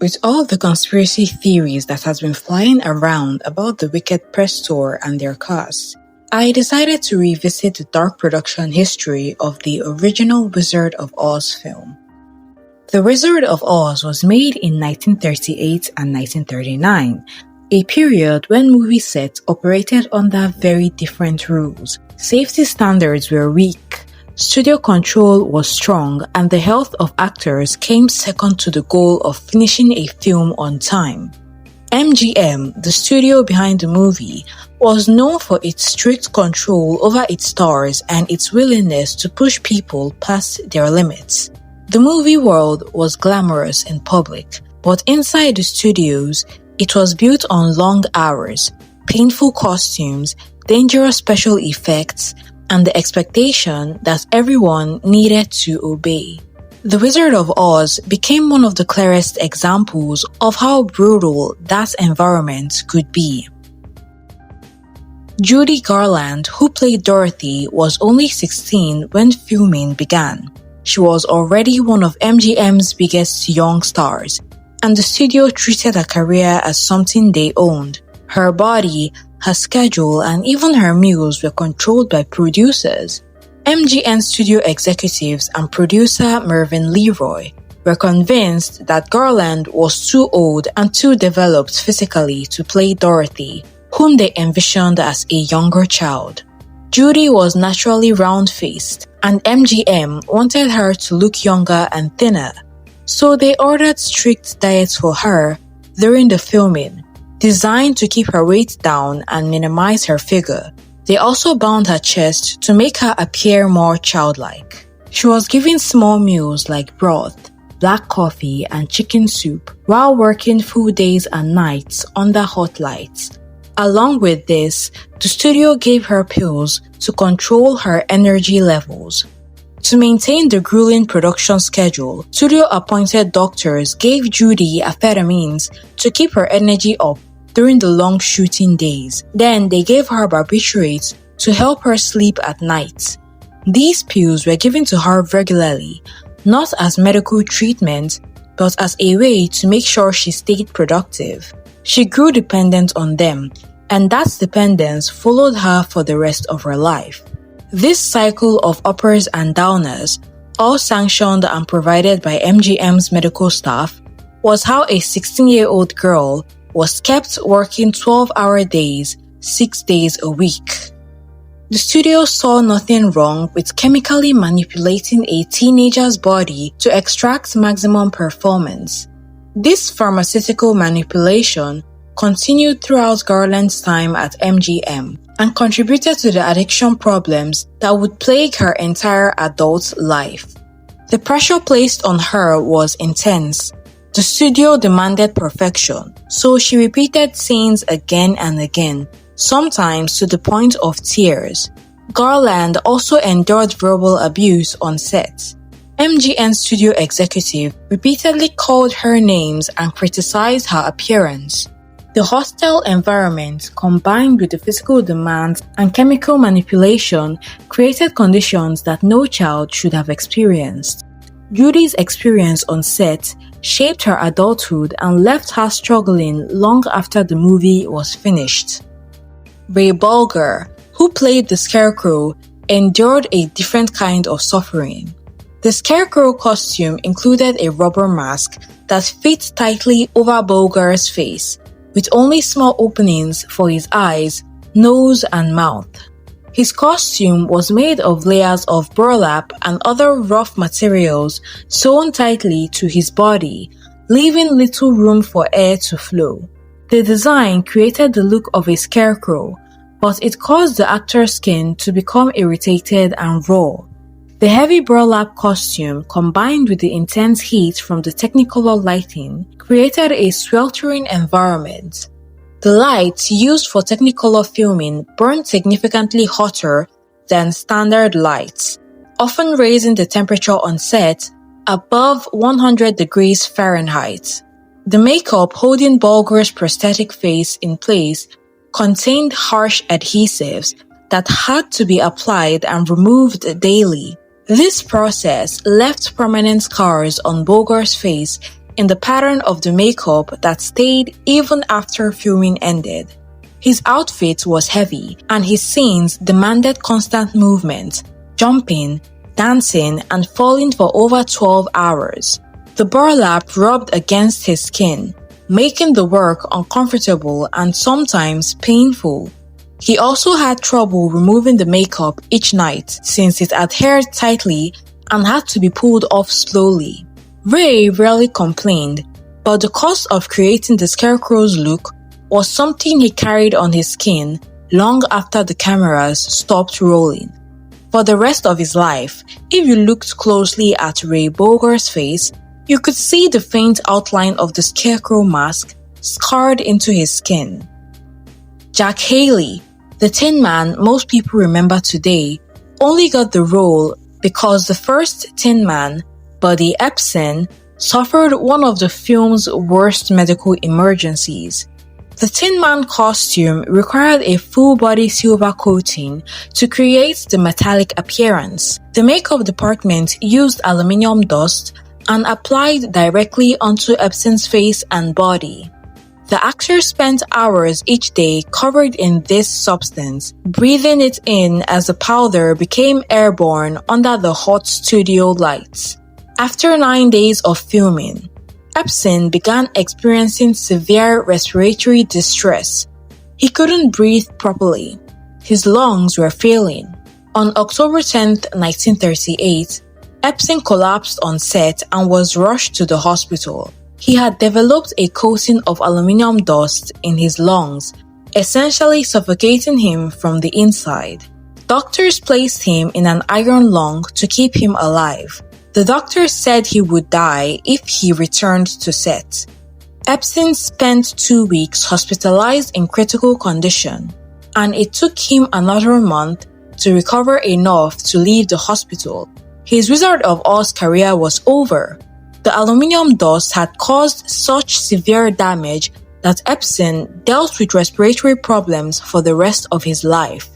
With all the conspiracy theories that has been flying around about the Wicked press tour and their cast, I decided to revisit the dark production history of the original Wizard of Oz film. The Wizard of Oz was made in 1938 and 1939, a period when movie sets operated under very different rules. Safety standards were weak, studio control was strong, and the health of actors came second to the goal of finishing a film on time. MGM, the studio behind the movie, was known for its strict control over its stars and its willingness to push people past their limits. The movie world was glamorous in public, but inside the studios, it was built on long hours, painful costumes, dangerous special effects, and the expectation that everyone needed to obey. The Wizard of Oz became one of the clearest examples of how brutal that environment could be. Judy Garland, who played Dorothy, was only 16 when filming began. She was already one of MGM's biggest young stars, and the studio treated her career as something they owned. Her body, her schedule, and even her meals were controlled by producers. MGM studio executives and producer Mervyn Leroy were convinced that Garland was too old and too developed physically to play Dorothy, whom they envisioned as a younger child. Judy was naturally round-faced, and MGM wanted her to look younger and thinner, so they ordered strict diets for her during the filming, designed to keep her weight down and minimize her figure. They also bound her chest to make her appear more childlike. She was given small meals like broth, black coffee, and chicken soup while working full days and nights under hot lights. Along with this, the studio gave her pills to control her energy levels. To maintain the grueling production schedule, studio-appointed doctors gave Judy amphetamines to keep her energy up during the long shooting days. Then they gave her barbiturates to help her sleep at night. These pills were given to her regularly, not as medical treatment, but as a way to make sure she stayed productive. She grew dependent on them, and that dependence followed her for the rest of her life. This cycle of uppers and downers, all sanctioned and provided by MGM's medical staff, was how a 16-year-old girl was kept working 12-hour days, 6 days a week. The studio saw nothing wrong with chemically manipulating a teenager's body to extract maximum performance. This pharmaceutical manipulation continued throughout Garland's time at MGM and contributed to the addiction problems that would plague her entire adult life. The pressure placed on her was intense. The studio demanded perfection, so she repeated scenes again and again, sometimes to the point of tears. Garland also endured verbal abuse on set. MGM studio executive repeatedly called her names and criticized her appearance. The hostile environment, combined with the physical demands and chemical manipulation, created conditions that no child should have experienced. Judy's experience on set shaped her adulthood and left her struggling long after the movie was finished. Bolger, who played the Scarecrow, endured a different kind of suffering. The Scarecrow costume included a rubber mask that fit tightly over Bolger's face, with only small openings for his eyes, nose, and mouth. His costume was made of layers of burlap and other rough materials sewn tightly to his body, leaving little room for air to flow. The design created the look of a scarecrow, but it caused the actor's skin to become irritated and raw. The heavy burlap costume, combined with the intense heat from the Technicolor lighting, created a sweltering environment. The lights used for Technicolor filming burned significantly hotter than standard lights, often raising the temperature on set above 100 degrees Fahrenheit. The makeup holding Bolger's prosthetic face in place contained harsh adhesives that had to be applied and removed daily. This process left permanent scars on Bolger's face, in the pattern of the makeup that stayed even after filming ended. His outfit was heavy, and his scenes demanded constant movement, jumping, dancing, and falling for over 12 hours. The burlap rubbed against his skin, making the work uncomfortable and sometimes painful. He also had trouble removing the makeup each night since it adhered tightly and had to be pulled off slowly. Ray rarely complained, but the cost of creating the Scarecrow's look was something he carried on his skin long after the cameras stopped rolling. For the rest of his life, if you looked closely at Ray Bolger's face, you could see the faint outline of the Scarecrow mask scarred into his skin. Jack Haley, the Tin Man most people remember today, only got the role because the first Tin Man, Buddy Epsen, suffered one of the film's worst medical emergencies. The Tin Man costume required a full-body silver coating to create the metallic appearance. The makeup department used aluminium dust and applied directly onto Epsen's face and body. The actor spent hours each day covered in this substance, breathing it in as the powder became airborne under the hot studio lights. After 9 days of filming, Epsen began experiencing severe respiratory distress. He couldn't breathe properly. His lungs were failing. On October 10, 1938, Epsen collapsed on set and was rushed to the hospital. He had developed a coating of aluminum dust in his lungs, essentially suffocating him from the inside. Doctors placed him in an iron lung to keep him alive. The doctors said he would die if he returned to set. Epsen spent 2 weeks hospitalized in critical condition, and it took him another month to recover enough to leave the hospital. His Wizard of Oz career was over. The aluminum dust had caused such severe damage that Epsen dealt with respiratory problems for the rest of his life.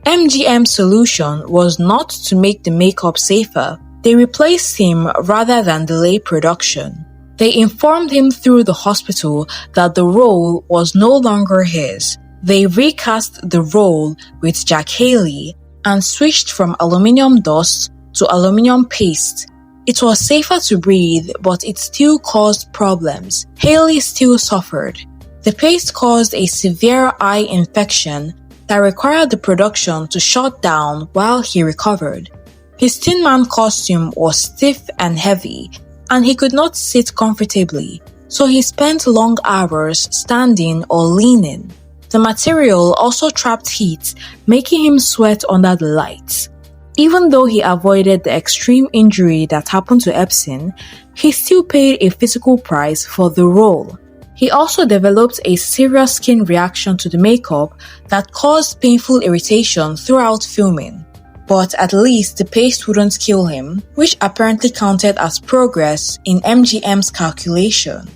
MGM's solution was not to make the makeup safer. They replaced him rather than delay production. They informed him through the hospital that the role was no longer his. They recast the role with Jack Haley and switched from aluminum dust to aluminum paste. It was safer to breathe, but it still caused problems. Haley still suffered. The paste caused a severe eye infection that required the production to shut down while he recovered. His Tin Man costume was stiff and heavy, and he could not sit comfortably, so he spent long hours standing or leaning. The material also trapped heat, making him sweat under the lights. Even though he avoided the extreme injury that happened to Epsen, he still paid a physical price for the role. He also developed a serious skin reaction to the makeup that caused painful irritation throughout filming. But at least the paste wouldn't kill him, which apparently counted as progress in MGM's calculation.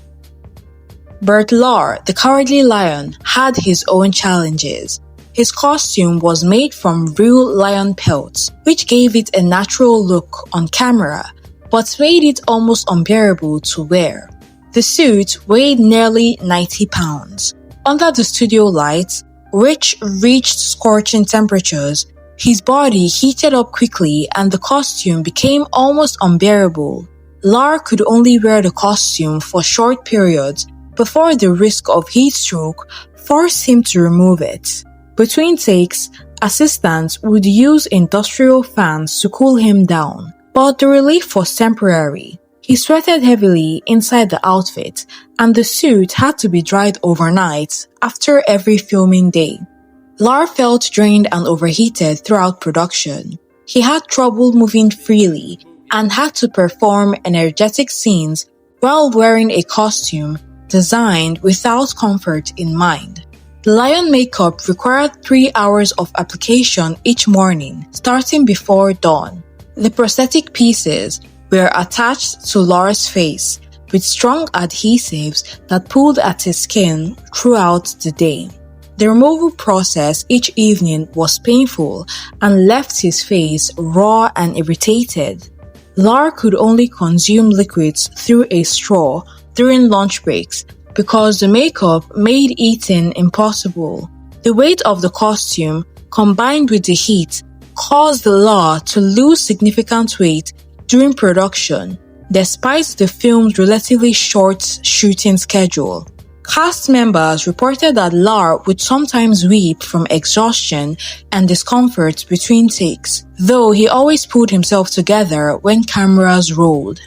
Bert Lahr, the Cowardly Lion, had his own challenges. His costume was made from real lion pelts, which gave it a natural look on camera, but made it almost unbearable to wear. The suit weighed nearly 90 pounds. Under the studio lights, which reached scorching temperatures, his body heated up quickly and the costume became almost unbearable. Lahr could only wear the costume for short periods before the risk of heat stroke forced him to remove it. Between takes, assistants would use industrial fans to cool him down, but the relief was temporary. He sweated heavily inside the outfit, and the suit had to be dried overnight after every filming day. Lahr felt drained and overheated throughout production. He had trouble moving freely and had to perform energetic scenes while wearing a costume designed without comfort in mind. The lion makeup required 3 hours of application each morning, starting before dawn. The prosthetic pieces were attached to Lahr's face with strong adhesives that pulled at his skin throughout the day. The removal process each evening was painful and left his face raw and irritated. Lahr could only consume liquids through a straw during lunch breaks because the makeup made eating impossible. The weight of the costume, combined with the heat, caused Lahr to lose significant weight during production, despite the film's relatively short shooting schedule. Cast members reported that Lahr would sometimes weep from exhaustion and discomfort between takes, though he always pulled himself together when cameras rolled.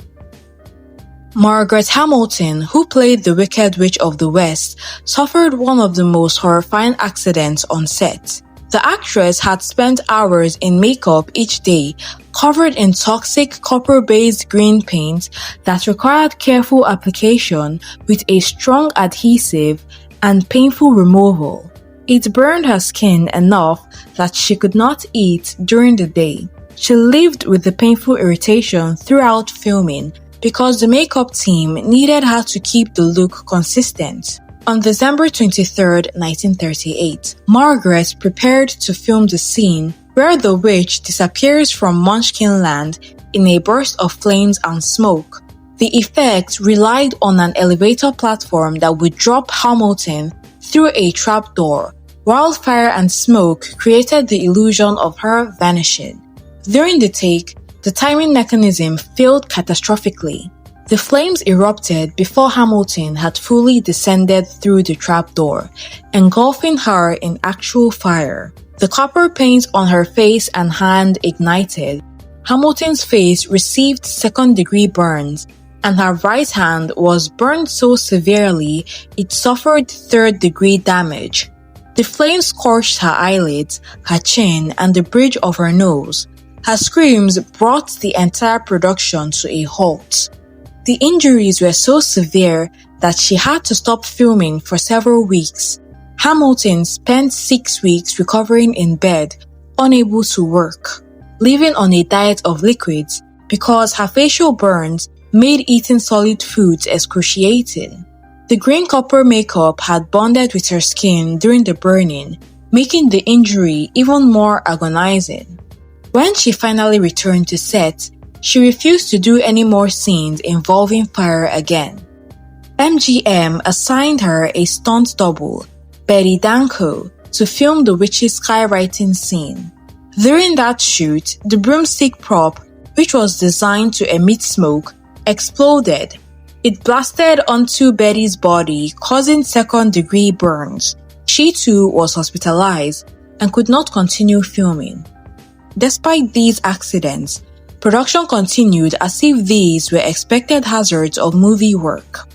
Margaret Hamilton, who played the Wicked Witch of the West, suffered one of the most horrifying accidents on set. The actress had spent hours in makeup each day, covered in toxic copper-based green paint that required careful application with a strong adhesive and painful removal. It burned her skin enough that she could not eat during the day. She lived with the painful irritation throughout filming because the makeup team needed her to keep the look consistent. On December 23, 1938, Margaret prepared to film the scene where the witch disappears from Munchkin land in a burst of flames and smoke. The effect relied on an elevator platform that would drop Hamilton through a trapdoor, while fire and smoke created the illusion of her vanishing. During the take, the timing mechanism failed catastrophically. The flames erupted before Hamilton had fully descended through the trapdoor, engulfing her in actual fire. The copper paint on her face and hand ignited. Hamilton's face received second-degree burns, and her right hand was burned so severely it suffered third-degree damage. The flames scorched her eyelids, her chin, and the bridge of her nose. Her screams brought the entire production to a halt. The injuries were so severe that she had to stop filming for several weeks. Hamilton spent 6 weeks recovering in bed, unable to work, living on a diet of liquids because her facial burns made eating solid foods excruciating. The green copper makeup had bonded with her skin during the burning, making the injury even more agonizing. When she finally returned to set, she refused to do any more scenes involving fire again. MGM assigned her a stunt double, Betty Danko, to film the witch's skywriting scene. During that shoot, the broomstick prop, which was designed to emit smoke, exploded. It blasted onto Betty's body, causing second-degree burns. She too was hospitalized and could not continue filming. Despite these accidents, production continued as if these were expected hazards of movie work.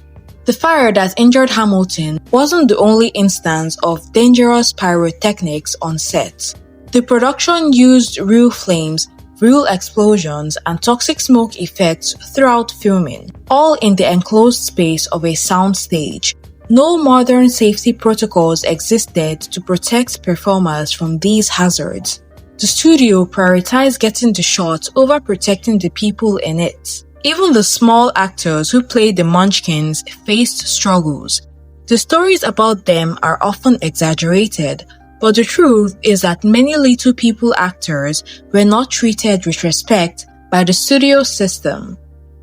The fire that injured Hamilton wasn't the only instance of dangerous pyrotechnics on set. The production used real flames, real explosions, and toxic smoke effects throughout filming, all in the enclosed space of a soundstage. No modern safety protocols existed to protect performers from these hazards. The studio prioritized getting the shot over protecting the people in it. Even the small actors who played the Munchkins faced struggles. The stories about them are often exaggerated, but the truth is that many little people actors were not treated with respect by the studio system.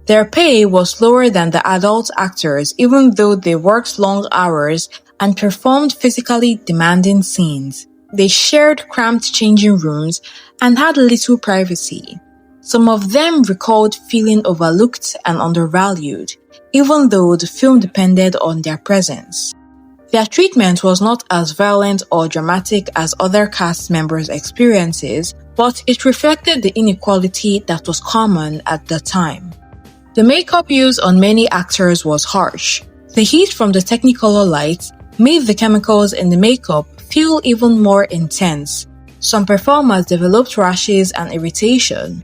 Their pay was lower than the adult actors even though they worked long hours and performed physically demanding scenes. They shared cramped changing rooms and had little privacy. Some of them recalled feeling overlooked and undervalued, even though the film depended on their presence. Their treatment was not as violent or dramatic as other cast members' experiences, but it reflected the inequality that was common at the time. The makeup used on many actors was harsh. The heat from the Technicolor lights made the chemicals in the makeup feel even more intense. Some performers developed rashes and irritation.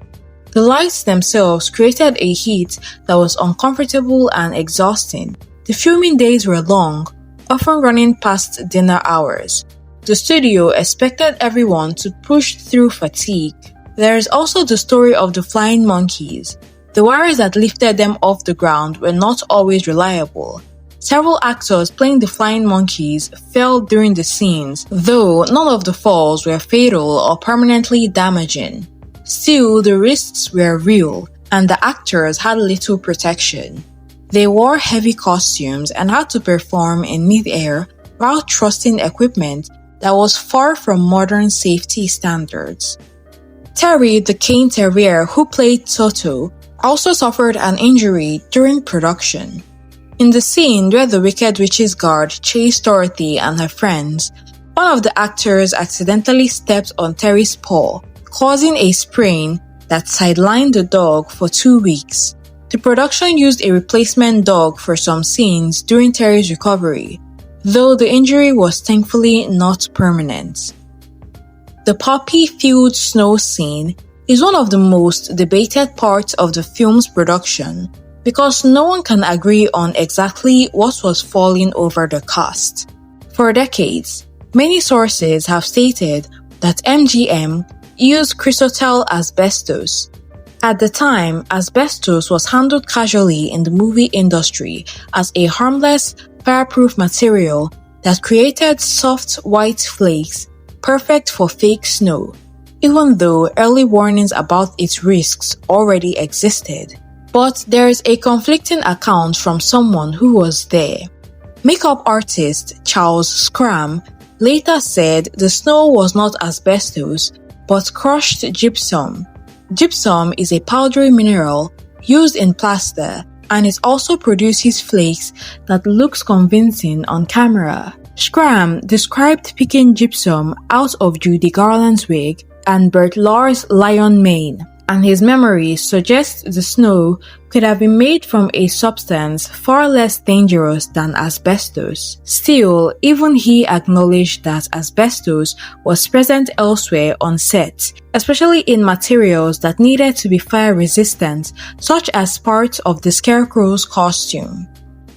The lights themselves created a heat that was uncomfortable and exhausting. The filming days were long, often running past dinner hours. The studio expected everyone to push through fatigue. There is also the story of the flying monkeys. The wires that lifted them off the ground were not always reliable. Several actors playing the flying monkeys fell during the scenes, though none of the falls were fatal or permanently damaging. Still, the risks were real, and the actors had little protection. They wore heavy costumes and had to perform in mid-air while trusting equipment that was far from modern safety standards. Terry, the cane terrier who played Toto, also suffered an injury during production. In the scene where the Wicked Witch's guard chased Dorothy and her friends, one of the actors accidentally stepped on Terry's paw, causing a sprain that sidelined the dog for 2 weeks. The production used a replacement dog for some scenes during Terry's recovery, though the injury was thankfully not permanent. The poppy-filled snow scene is one of the most debated parts of the film's production because no one can agree on exactly what was falling over the cast. For decades, many sources have stated that MGM used Chrysotyl asbestos. At the time, asbestos was handled casually in the movie industry as a harmless, fireproof material that created soft white flakes perfect for fake snow, even though early warnings about its risks already existed. But there is a conflicting account from someone who was there. Makeup artist Charles Schramm later said the snow was not asbestos, but crushed gypsum. Gypsum is a powdery mineral used in plaster, and it also produces flakes that looks convincing on camera. Schramm described picking gypsum out of Judy Garland's wig and Bert Lahr's lion mane, and his memory suggests the snow could have been made from a substance far less dangerous than asbestos. Still, even he acknowledged that asbestos was present elsewhere on set, especially in materials that needed to be fire-resistant, such as parts of the Scarecrow's costume.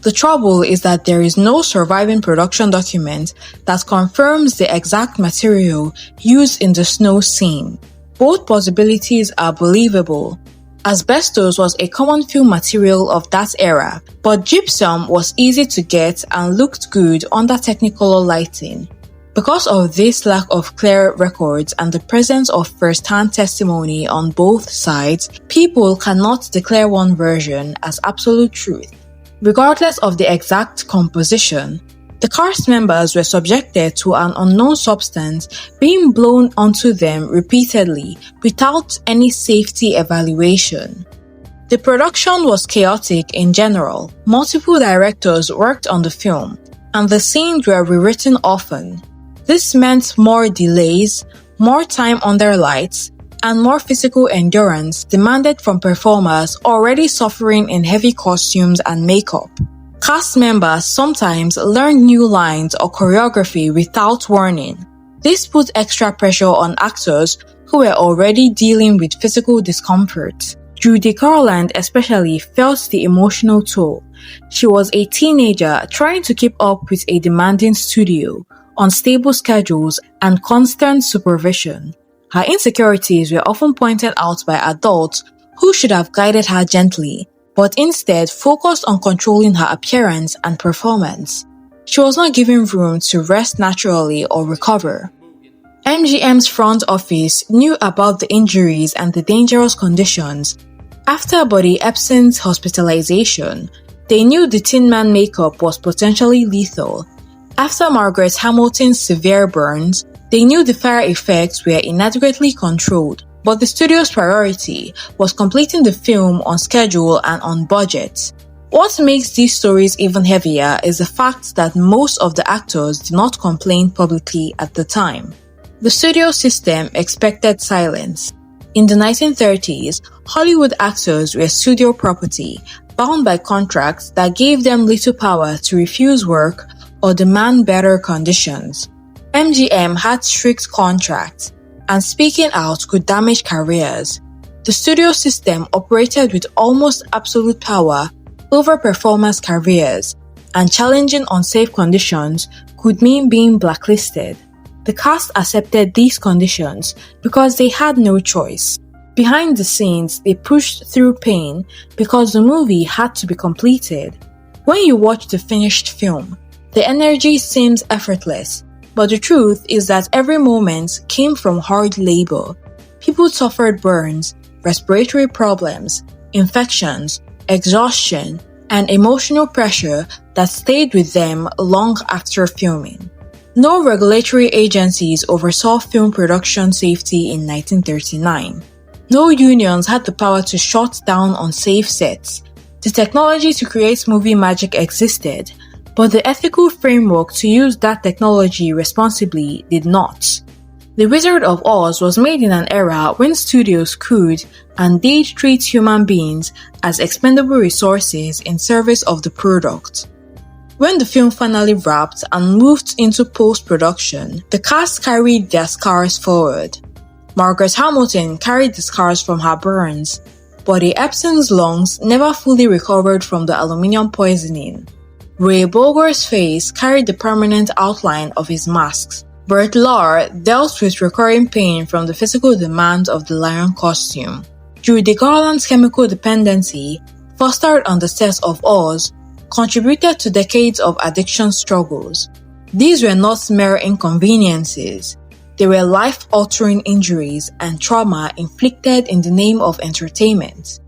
The trouble is that there is no surviving production document that confirms the exact material used in the snow scene. Both possibilities are believable. Asbestos was a common film material of that era, but gypsum was easy to get and looked good under Technicolor lighting. Because of this lack of clear records and the presence of first-hand testimony on both sides, people cannot declare one version as absolute truth. Regardless of the exact composition, the cast members were subjected to an unknown substance being blown onto them repeatedly without any safety evaluation. The production was chaotic in general. Multiple directors worked on the film, and the scenes were rewritten often. This meant more delays, more time under lights, and more physical endurance demanded from performers already suffering in heavy costumes and makeup. Cast members sometimes learned new lines or choreography without warning. This put extra pressure on actors who were already dealing with physical discomfort. Judy Garland especially felt the emotional toll. She was a teenager trying to keep up with a demanding studio, unstable schedules, and constant supervision. Her insecurities were often pointed out by adults who should have guided her gently, but instead focused on controlling her appearance and performance. She was not given room to rest naturally or recover. MGM's front office knew about the injuries and the dangerous conditions. After Buddy Epsen's hospitalization, they knew the Tin Man makeup was potentially lethal. After Margaret Hamilton's severe burns, they knew the fire effects were inadequately controlled, but the studio's priority was completing the film on schedule and on budget. What makes these stories even heavier is the fact that most of the actors did not complain publicly at the time. The studio system expected silence. In the 1930s, Hollywood actors were studio property, bound by contracts that gave them little power to refuse work or demand better conditions. MGM had strict contracts, and speaking out could damage careers. The studio system operated with almost absolute power over performers' careers, and challenging unsafe conditions could mean being blacklisted. The cast accepted these conditions because they had no choice. Behind the scenes, they pushed through pain because the movie had to be completed. When you watch the finished film, the energy seems effortless, but the truth is that every moment came from hard labor. People suffered burns, respiratory problems, infections, exhaustion, and emotional pressure that stayed with them long after filming. No regulatory agencies oversaw film production safety in 1939. No unions had the power to shut down unsafe sets. The technology to create movie magic existed, but the ethical framework to use that technology responsibly did not. The Wizard of Oz was made in an era when studios could and did treat human beings as expendable resources in service of the product. When the film finally wrapped and moved into post-production, the cast carried their scars forward. Margaret Hamilton carried the scars from her burns, but the Epsen's lungs never fully recovered from the aluminum poisoning. Ray Bolger's face carried the permanent outline of his masks. Bert Lahr dealt with recurring pain from the physical demands of the lion costume. Judy Garland's chemical dependency, fostered on the sets of Oz, contributed to decades of addiction struggles. These were not mere inconveniences. They were life-altering injuries and trauma inflicted in the name of entertainment.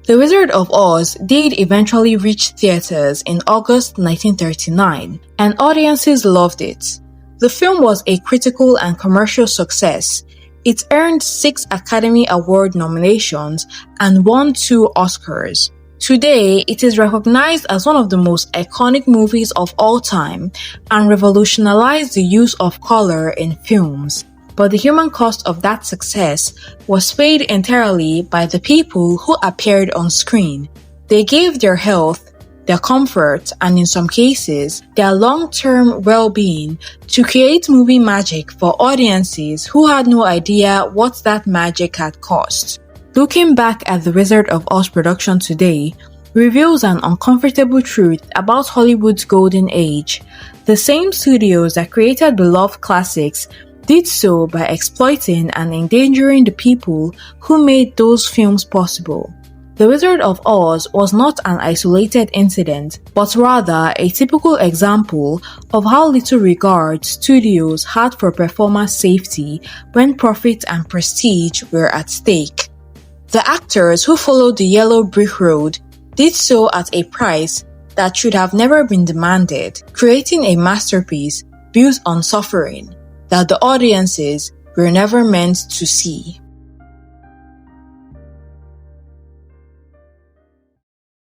The Wizard of Oz did eventually reach theaters in August 1939, and audiences loved it. The film was a critical and commercial success. It earned 6 Academy Award nominations and won 2 Oscars. Today, it is recognized as one of the most iconic movies of all time and revolutionized the use of color in films. But the human cost of that success was paid entirely by the people who appeared on screen. They gave their health, their comfort, and in some cases, their long-term well-being to create movie magic for audiences who had no idea what that magic had cost. Looking back at the Wizard of Oz production today reveals an uncomfortable truth about Hollywood's golden age. The same studios that created beloved classics did so by exploiting and endangering the people who made those films possible. The Wizard of Oz was not an isolated incident, but rather a typical example of how little regard studios had for performer safety when profit and prestige were at stake. The actors who followed the yellow brick road did so at a price that should have never been demanded, creating a masterpiece built on suffering that the audiences were never meant to see.